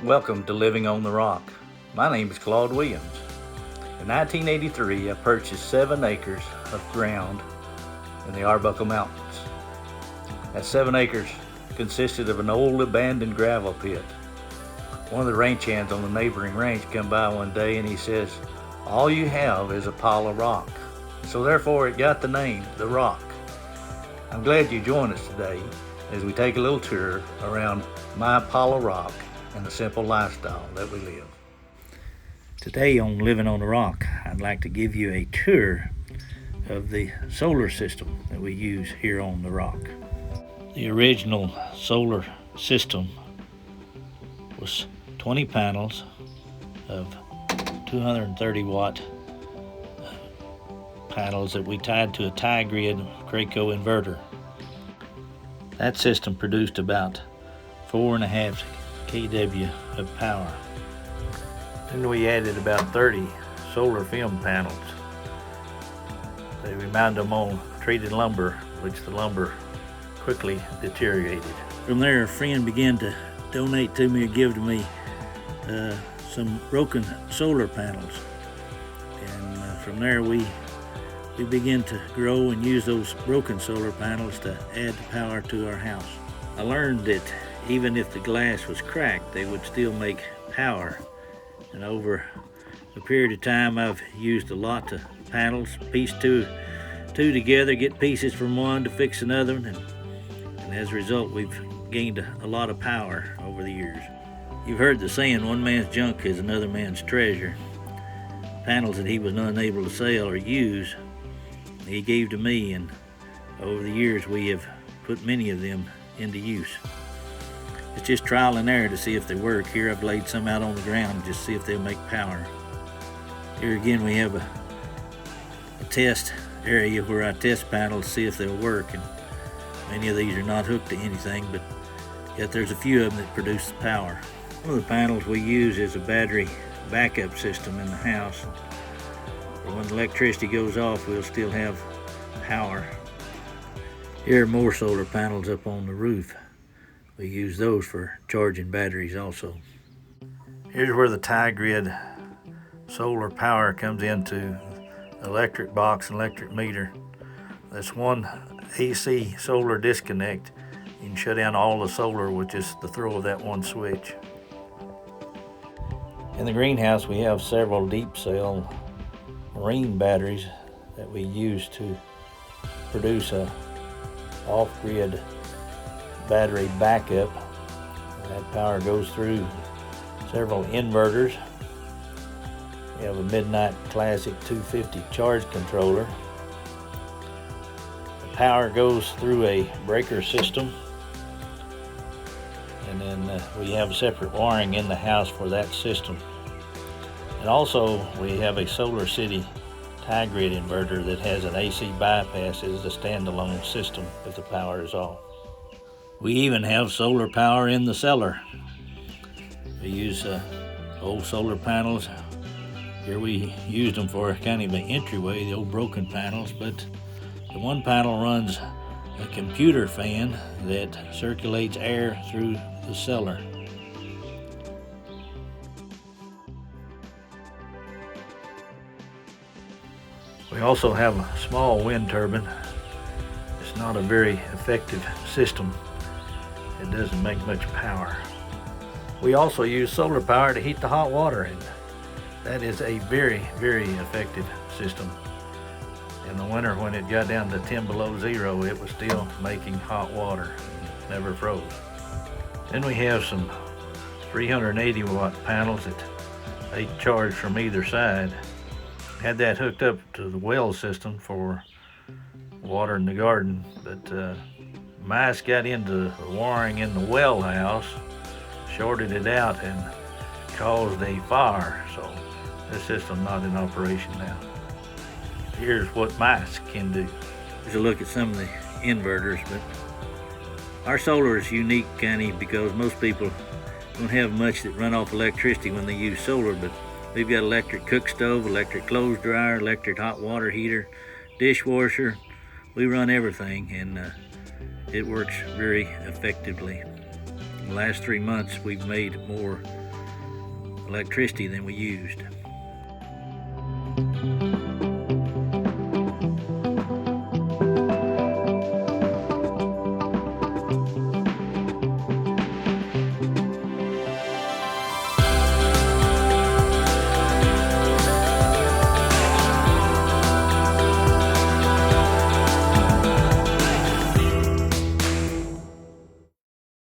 Welcome to Living on the Rock. My name is Claude Williams. In 1983, I purchased 7 acres of ground in the Arbuckle Mountains. That 7 acres consisted of an old abandoned gravel pit. One of the ranch hands on the neighboring ranch come by one day and he says, "All you have is a pile of rock." So therefore it got the name, The Rock. I'm glad you joined us today as we take a little tour around my pile of rock and the simple lifestyle that we live. Today on Living on the Rock, I'd like to give you a tour of the solar system that we use here on the rock. The original solar system was 20 panels of 230 watt panels that we tied to a tie grid Craco inverter. That system produced about 4.5 kW of power. Then we added about 30 solar film panels. They remind them on treated lumber, which the lumber quickly deteriorated. From there, a friend began to donate to me or give to me some broken solar panels. And from there we began to grow and use those broken solar panels to add power to our house. I learned that even if the glass was cracked, they would still make power. And over a period of time, I've used a lot of panels, piece two together, get pieces from one to fix another one, and as a result, we've gained a lot of power over the years. You've heard the saying, one man's junk is another man's treasure. Panels that he was unable to sell or use, he gave to me, and over the years, we have put many of them into use. It's just trial and error to see if they work. Here I've laid some out on the ground just to see if they'll make power. Here again we have a test area where I test panels to see if they'll work, and many of these are not hooked to anything, but yet there's a few of them that produce the power. One of the panels we use is a battery backup system in the house. When the electricity goes off, we'll still have power. Here are more solar panels up on the roof. We use those for charging batteries also. Here's where the tie grid solar power comes into the electric box and electric meter. That's one AC solar disconnect. You can shut down all the solar with just the throw of that one switch. In the greenhouse, we have several deep cell marine batteries that we use to produce a off-grid battery backup. That power goes through several inverters. We have a Midnight Classic 250 charge controller. The power goes through a breaker system, and then we have separate wiring in the house for that system. And also we have a Solar City tie grid inverter that has an AC bypass as a standalone system if the power is off. We even have solar power in the cellar. We use old solar panels. Here we used them for kind of an entryway, the old broken panels, but the one panel runs a computer fan that circulates air through the cellar. We also have a small wind turbine. It's not a very effective system. It doesn't make much power. We also use solar power to heat the hot water, and that is a very, very effective system. In the winter, when it got down to 10 below zero, it was still making hot water, never froze. Then we have some 380 watt panels that they charge from either side. Had that hooked up to the well system for water in the garden, but mice got into the wiring in the well house, shorted it out, and caused a fire. So this system's not in operation now. Here's what mice can do. Here's a look at some of the inverters, but our solar is unique, kind of, because most people don't have much that run off electricity when they use solar, but we've got electric cook stove, electric clothes dryer, electric hot water heater, dishwasher. We run everything, and it works very effectively. In the last 3 months, we've made more electricity than we used.